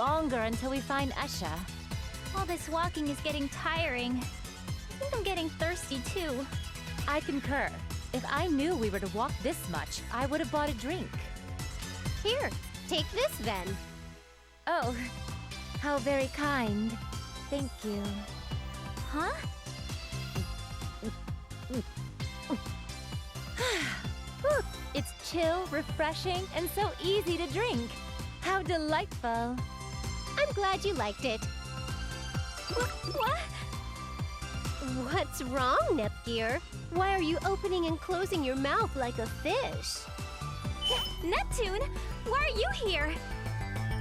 longer until we find Esha. All this walking is getting tiring. I think I'm getting thirsty too. I concur. If I knew we were to walk this much, I would have bought a drink. Here, take this then. Oh, how very kind. Thank you. Huh? It's chill, refreshing, and so easy to drink. How delightful. I'm glad you liked it. What? What's wrong, Nepgear? Why are you opening and closing your mouth like a fish? Neptune, why are you here?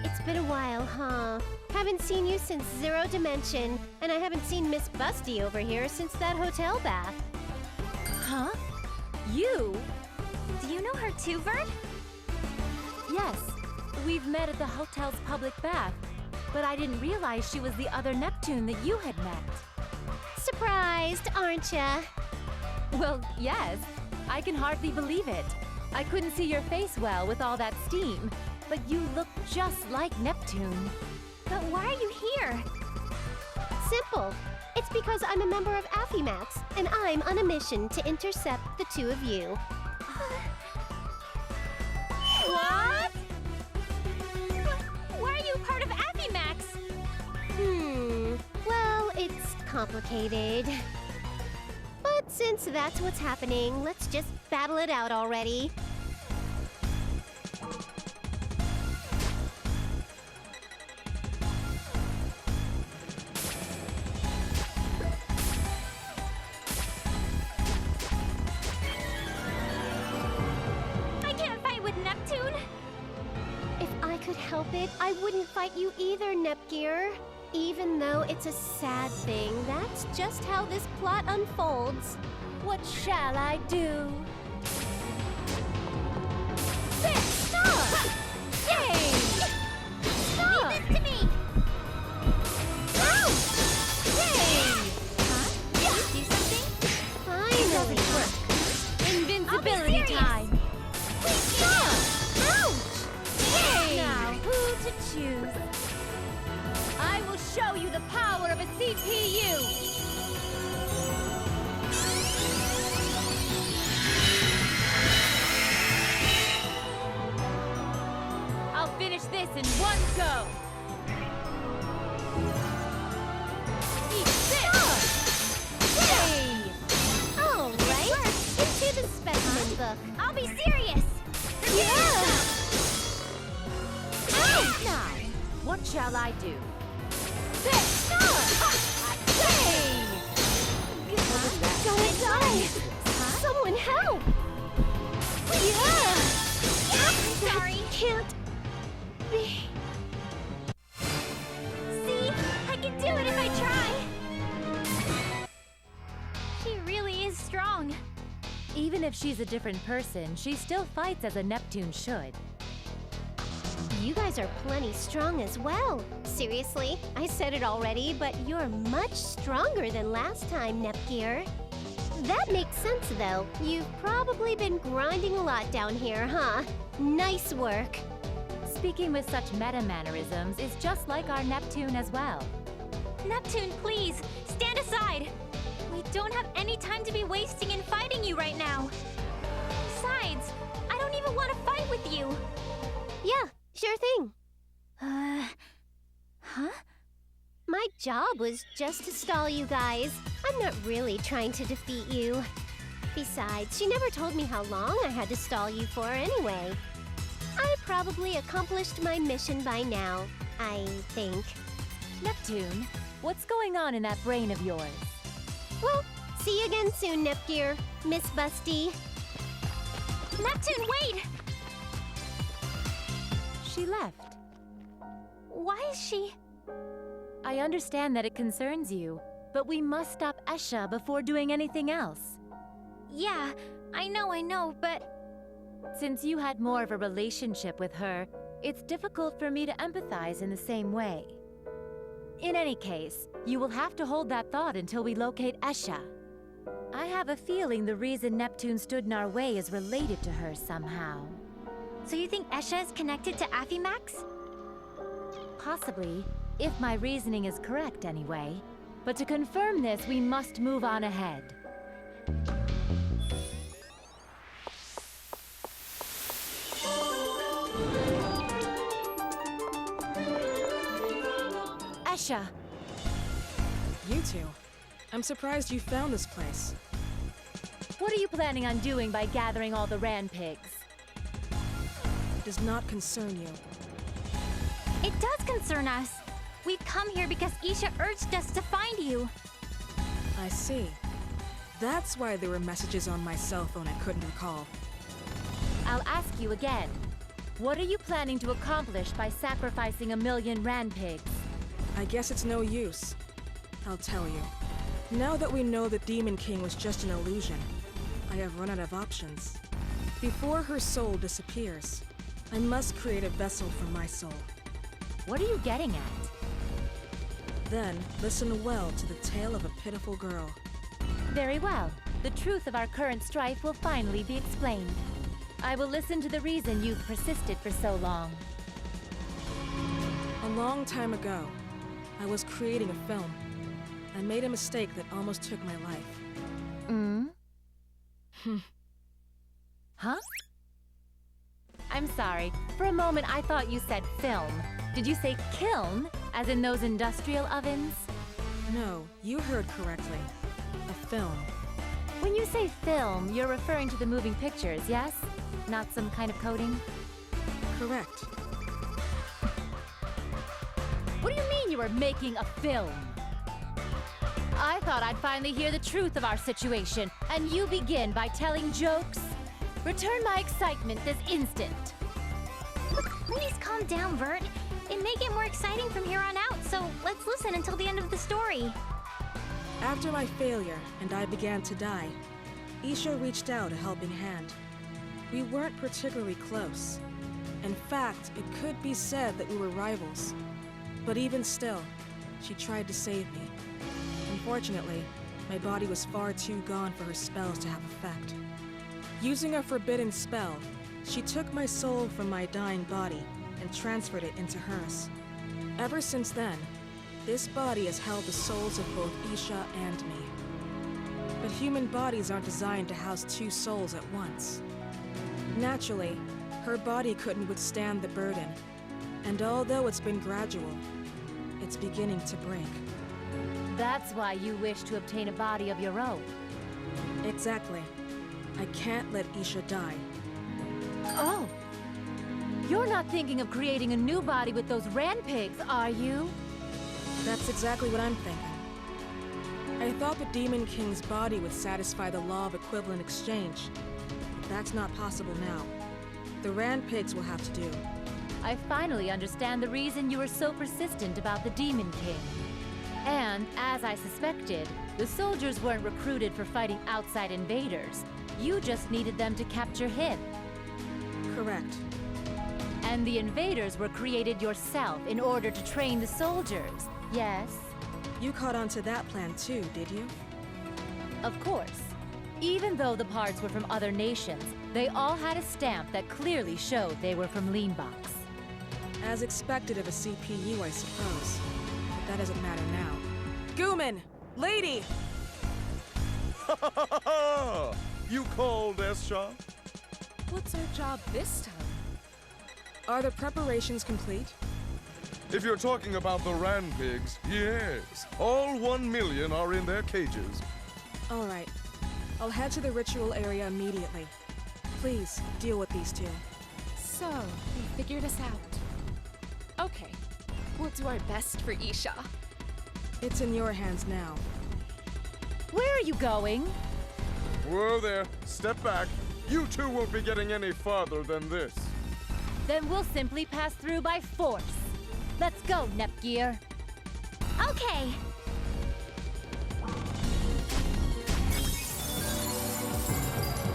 It's been a while, huh? Haven't seen you since Zero Dimension, and I haven't seen Miss Busty over here since that hotel bath. Huh? You? Do you know her too, Vert? Yes. We've met at the hotel's public bath, but I didn't realize she was the other Neptune that you had met. Surprised, aren't ya? Well, yes. I can hardly believe it. I couldn't see your face well with all that steam, but you look just like Neptune. But why are you here? Simple. It's because I'm a member of Affimax, and I'm on a mission to intercept the two of you. What? Why are you part of Affimax? Well, it's complicated. But since that's what's happening, let's just battle it out already. I can't fight with Neptune. If I could help it, I wouldn't fight you either, Nepgear. Even though it's a sad thing, that's just how this plot unfolds. What shall I do? Stop! Yay! Leave this to me! Ouch! Yay! Huh? Did you do something? Finally! Invincibility serious. time! Please stop! Ouch! Yay! Now, who to choose? I will show you the power of a CPU! I'll finish this in one go! Eat this! Yay! All right, into the specimen book. I'll be serious! Yeah! Now, what shall I do? This! Yay! Gonna die! Someone help! Yeah! Sorry. Can't be. See? I can do it if I try! She really is strong. Even if she's a different person, she still fights as a Neptune should. You guys are plenty strong as well. Seriously, I said it already, but you're much stronger than last time, Nepgear. That makes sense, though. You've probably been grinding a lot down here, huh? Nice work. Speaking with such meta-mannerisms is just like our Neptune as well. Neptune, please, stand aside! We don't have any time to be wasting in fighting you right now. Besides, I don't even want to fight with you. Yeah, sure thing. Huh? My job was just to stall you guys. I'm not really trying to defeat you. Besides, she never told me how long I had to stall you for anyway. I probably accomplished my mission by now, I think. Neptune, what's going on in that brain of yours? Well, see you again soon, Nepgear, Miss Busty. Neptune, wait! She left. Why is she... I understand that it concerns you, but we must stop Esha before doing anything else. Yeah, I know, but... Since you had more of a relationship with her, it's difficult for me to empathize in the same way. In any case, you will have to hold that thought until we locate Esha. I have a feeling the reason Neptune stood in our way is related to her somehow. So you think Esha is connected to Affimax? Possibly, if my reasoning is correct anyway. But to confirm this, we must move on ahead. Esha! You two. I'm surprised you found this place. What are you planning on doing by gathering all the Rand pigs? It does not concern you. It does concern us. We've come here because Isha urged us to find you. I see. That's why there were messages on my cell phone I couldn't recall. I'll ask you again. What are you planning to accomplish by sacrificing 1,000,000 Rand pigs? I guess it's no use. I'll tell you. Now that we know the Demon King was just an illusion, I have run out of options. Before her soul disappears, I must create a vessel for my soul. What are you getting at? Then, listen well to the tale of a pitiful girl. Very well. The truth of our current strife will finally be explained. I will listen to the reason you've persisted for so long. A long time ago, I was creating a film. I made a mistake that almost took my life. Huh? I'm sorry. For a moment, I thought you said film. Did you say kiln, as in those industrial ovens? No, you heard correctly. A film. When you say film, you're referring to the moving pictures, yes? Not some kind of coating? Correct. What do you mean you were making a film? I thought I'd finally hear the truth of our situation, and you begin by telling jokes? Return my excitement this instant. Please calm down, Vert. It may get more exciting from here on out, so let's listen until the end of the story. After my failure and I began to die, Isha reached out a helping hand. We weren't particularly close. In fact, it could be said that we were rivals. But even still, she tried to save me. Unfortunately, my body was far too gone for her spells to have effect. Using a forbidden spell, she took my soul from my dying body and transferred it into hers. Ever since then, this body has held the souls of both Isha and me. But human bodies aren't designed to house two souls at once. Naturally, her body couldn't withstand the burden, and although it's been gradual, it's beginning to break. That's why you wish to obtain a body of your own. Exactly. I can't let Isha die. Oh! You're not thinking of creating a new body with those Rand pigs, are you? That's exactly what I'm thinking. I thought the Demon King's body would satisfy the law of equivalent exchange, but that's not possible now. The Rand pigs will have to do. I finally understand the reason you were so persistent about the Demon King. And, as I suspected, the soldiers weren't recruited for fighting outside invaders. You just needed them to capture him. Correct. And the invaders were created yourself in order to train the soldiers, yes? You caught on to that plan too, did you? Of course. Even though the parts were from other nations, they all had a stamp that clearly showed they were from Leanbox. As expected of a CPU, I suppose. But that doesn't matter now. Gooman! Lady! You called, Esha? What's our job this time? Are the preparations complete? If you're talking about the Rand pigs, yes. All 1,000,000 are in their cages. All right. I'll head to the ritual area immediately. Please, deal with these two. So, we figured us out. Okay, we'll do our best for Isha. It's in your hands now. Where are you going? Whoa there, step back. You two won't be getting any farther than this. Then we'll simply pass through by force. Let's go, Nepgear. Okay.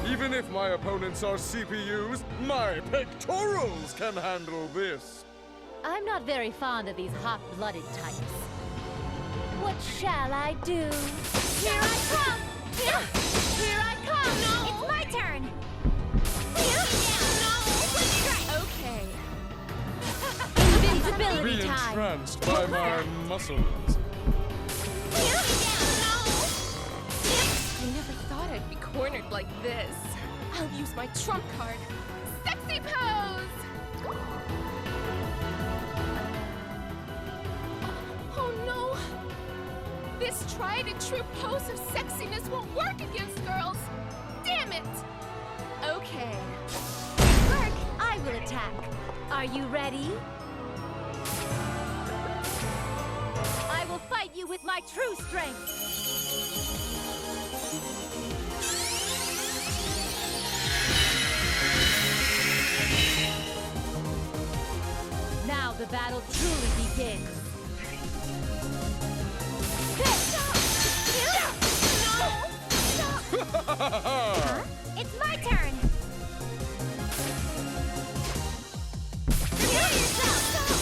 Even if my opponents are CPUs, my pectorals can handle this. I'm not very fond of these hot-blooded types. What shall I do? Here I come! Here I come! No! It's my turn! Okay. Invincibility Be time! entranced by my muscles. I never thought I'd be cornered like this. I'll use my trump card. Sexy pose! Oh no! This tried and true pose of sexiness won't work against girls! Damn it! Okay. Work, I will attack. Are you ready? I will fight you with my true strength. Now the battle truly begins. Huh? It's my turn! Prepare yourself!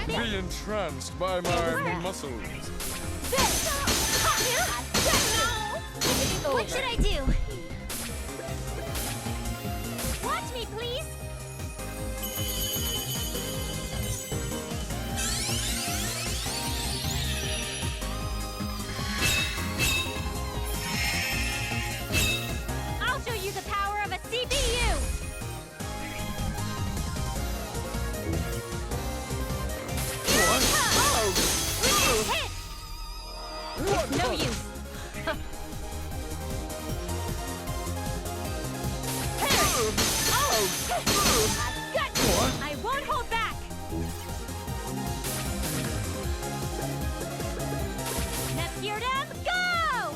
Be entranced by my muscles. What should I do? Watch me, please! I'll show you the power of a CPU! Hit! No use. Got you! I won't hold back! Neptunia, go!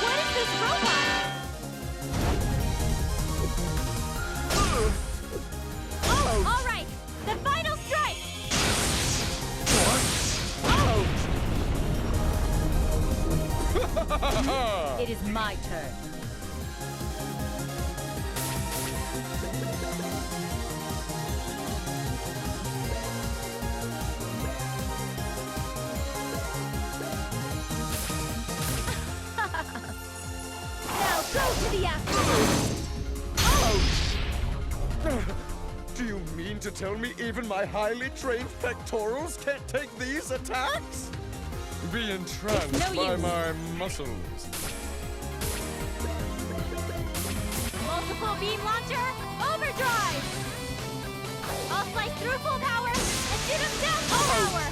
What is this robot? All right, the final strike! It is my turn. Now go to the afternoon. Do you mean to tell me even my highly trained pectorals can't take these attacks? Be entranced No by use. my muscles. Multiple beam launcher, overdrive! I'll slice through full power and shoot him down full power!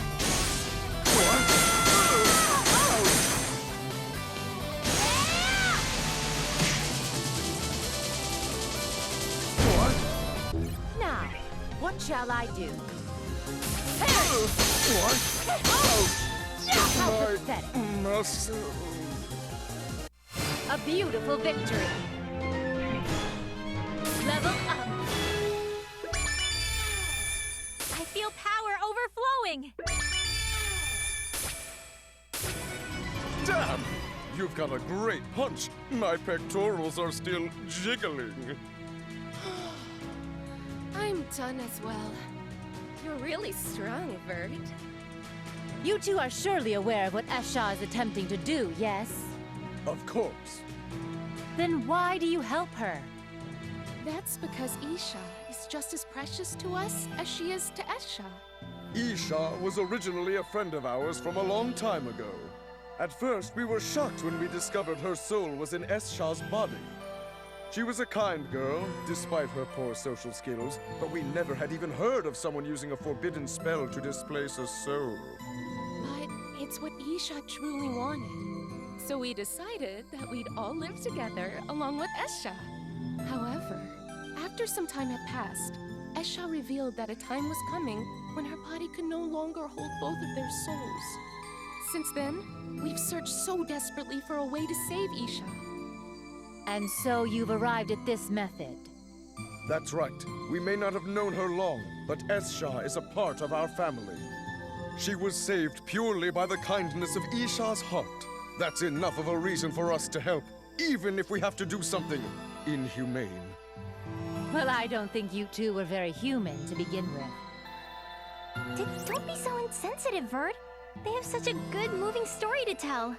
Now, what shall I do? How pathetic. Muscles. A beautiful victory. Level up. I feel power overflowing! Damn! You've got a great punch. My pectorals are still jiggling. I'm done as well. You're really strong, Vert. You two are surely aware of what Esha is attempting to do, yes? Of course. Then why do you help her? That's because Isha is just as precious to us as she is to Esha. Isha was originally a friend of ours from a long time ago. At first, we were shocked when we discovered her soul was in Esha's body. She was a kind girl, despite her poor social skills, but we never had even heard of someone using a forbidden spell to displace a soul. But it's what Isha truly wanted. So we decided that we'd all live together along with Esha. However, after some time had passed, Esha revealed that a time was coming when her body could no longer hold both of their souls. Since then, we've searched so desperately for a way to save Isha. And so you've arrived at this method. That's right. We may not have known her long, but Esha is a part of our family. She was saved purely by the kindness of Isha's heart. That's enough of a reason for us to help, even if we have to do something inhumane. Well, I don't think you two were very human to begin with. Don't be so insensitive, Vert. They have such a good, moving story to tell.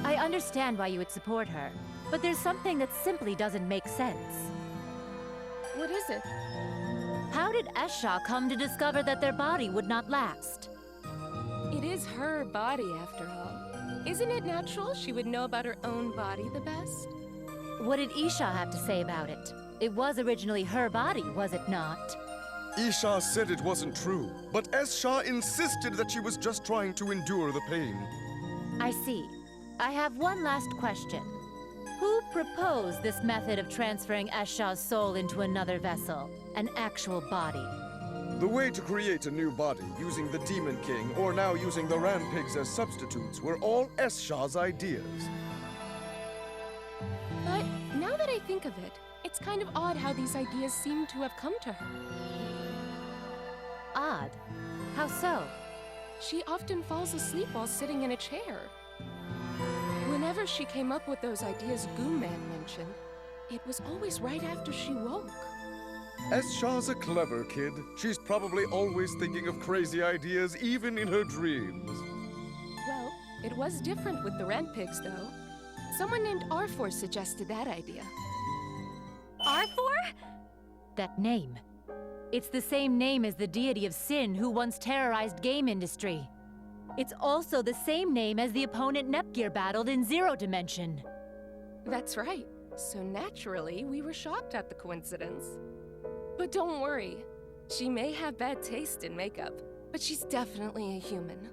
I understand why you would support her, but there's something that simply doesn't make sense. What is it? How did Esha come to discover that their body would not last? It is her body, after all. Isn't it natural she would know about her own body the best? What did Isha have to say about it? It was originally her body, was it not? Isha said it wasn't true, but Esha insisted that she was just trying to endure the pain. I see. I have one last question. Who proposed this method of transferring Esha's soul into another vessel, an actual body? The way to create a new body using the Demon King or now using the Ram Pigs as substitutes were all Esha's ideas. But now that I think of it, it's kind of odd how these ideas seem to have come to her. Odd. How so? She often falls asleep while sitting in a chair. Whenever she came up with those ideas Goom Man mentioned, it was always right after she woke. Esha's a clever kid. She's probably always thinking of crazy ideas, even in her dreams. Well, it was different with the Rent Pigs, though. Someone named R4 suggested that idea. R4? That name. It's the same name as the deity of sin who once terrorized game industry. It's also the same name as the opponent Nepgear battled in Zero Dimension. That's right. So naturally, we were shocked at the coincidence. But don't worry. She may have bad taste in makeup, but she's definitely a human.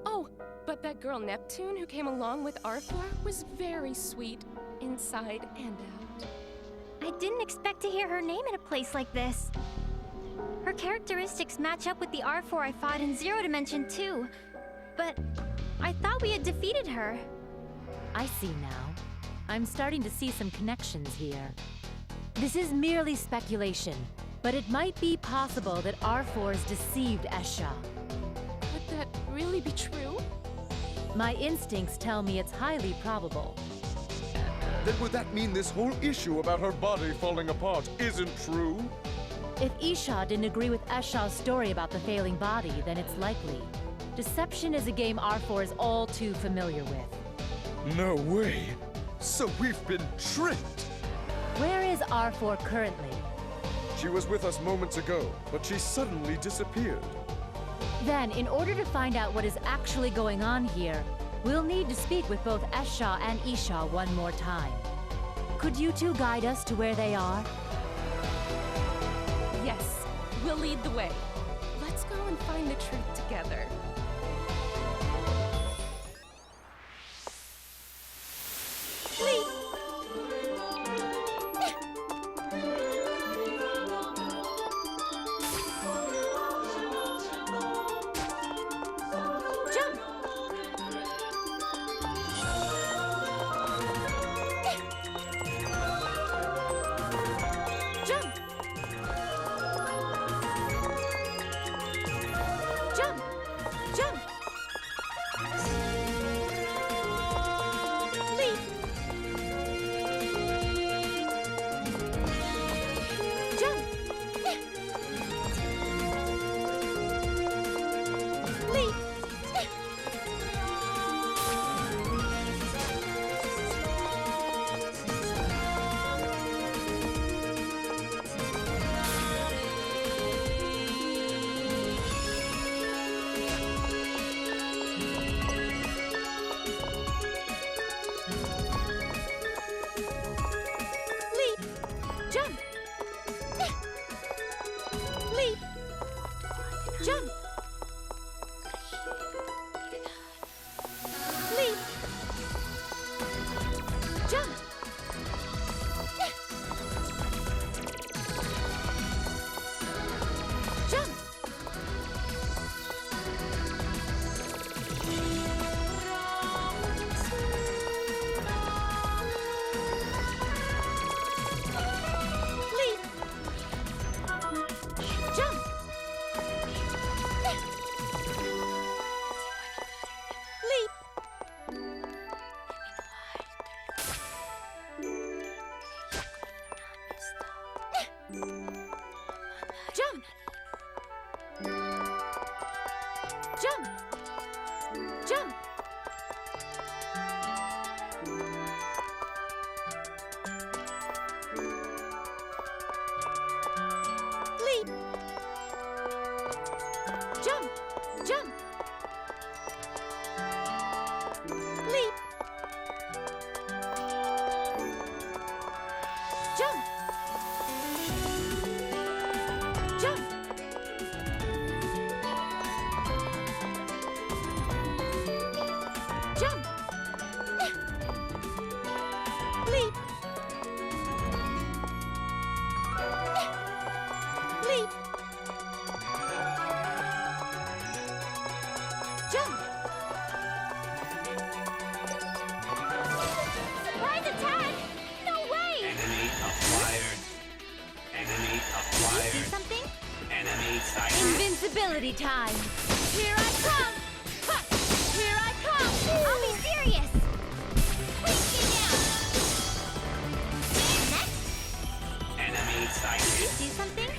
Oh, but that girl Neptune who came along with R4 was very sweet, inside and out. I didn't expect to hear her name in a place like this. Her characteristics match up with the R4 I fought in Zero Dimension too. But I thought we had defeated her. I see now. I'm starting to see some connections here. This is merely speculation, but it might be possible that R4's deceived Esha. Would that really be true? My instincts tell me it's highly probable. Then would that mean this whole issue about her body falling apart isn't true? If Isha didn't agree with Esha's story about the failing body, then it's likely. Deception is a game R4 is all too familiar with. No way! So we've been tricked! Where is R4 currently? She was with us moments ago, but she suddenly disappeared. Then, in order to find out what is actually going on here, we'll need to speak with both Esha and Isha one more time. Could you two guide us to where they are? Yes, we'll lead the way. Let's go and find the truth together. Invisibility time! Here I come! Ha! Here I come! I'll be serious! Freaking out! Next! Enemy sighted. Did you do something?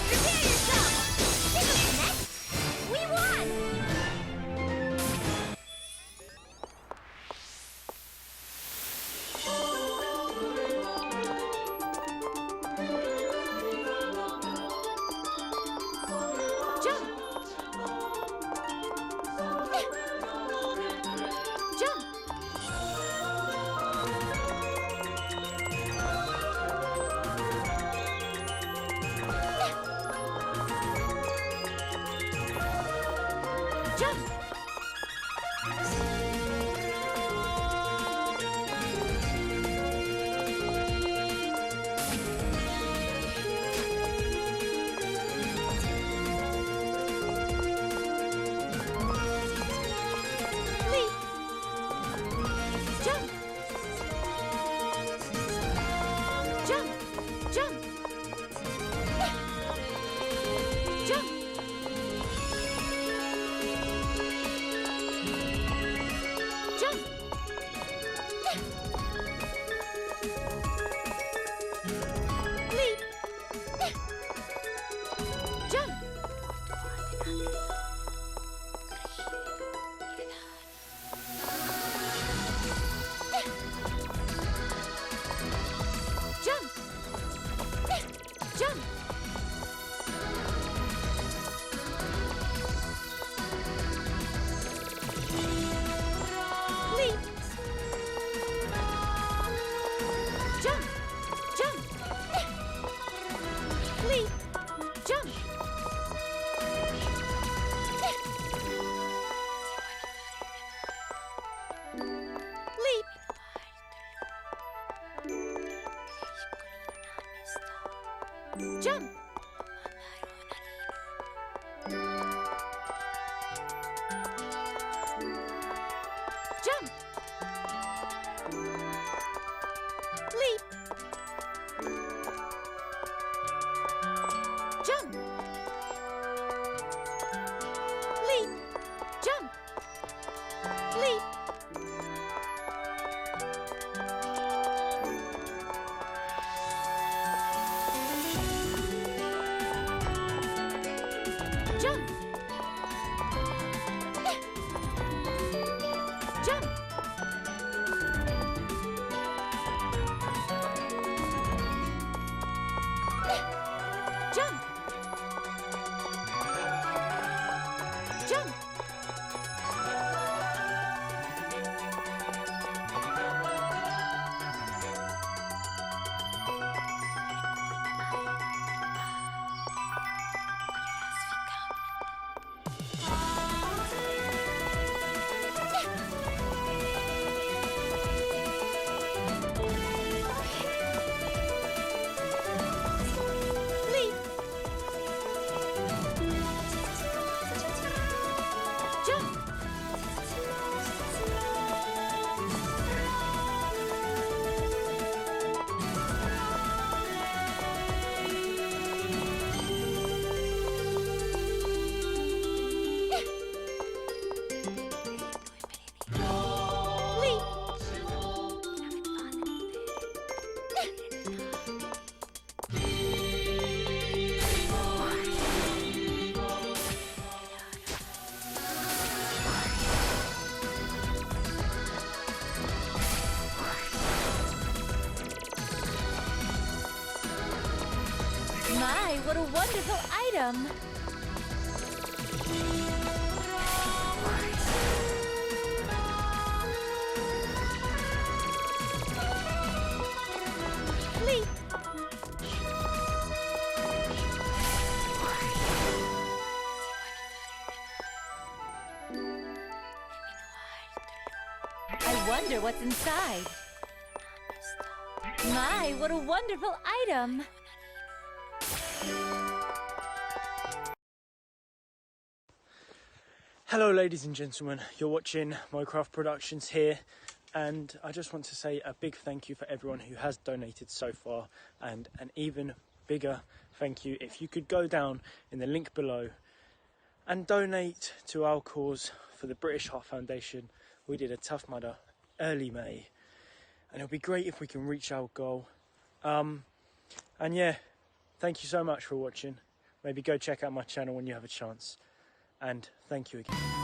Prepare yourself! Next! We won! Jump! Jump! Jump! Leap! Jump! Jump! Jump! Jump! Jump! Leap! Jump! Jump! Jump! Leap! Jump! Jump! Leap! Jump! Leap! Jump! Jump! Leap! Jump! Leap! Jump! Leap! Jump! Jump! Jump! Jump! Leap! Jump! Leap! My, what a wonderful item! Leap! I wonder what's inside. My, what a wonderful item! Hello ladies and gentlemen, you're watching Minecraft Productions here, and I just want to say a big thank you for everyone who has donated so far, and an even bigger thank you if you could go down in the link below and donate to our cause for the British Heart Foundation. We did a Tough Mudder early May, and it'll be great if we can reach our goal. And yeah, thank you so much for watching. Maybe go check out my channel when you have a chance, and thank you again.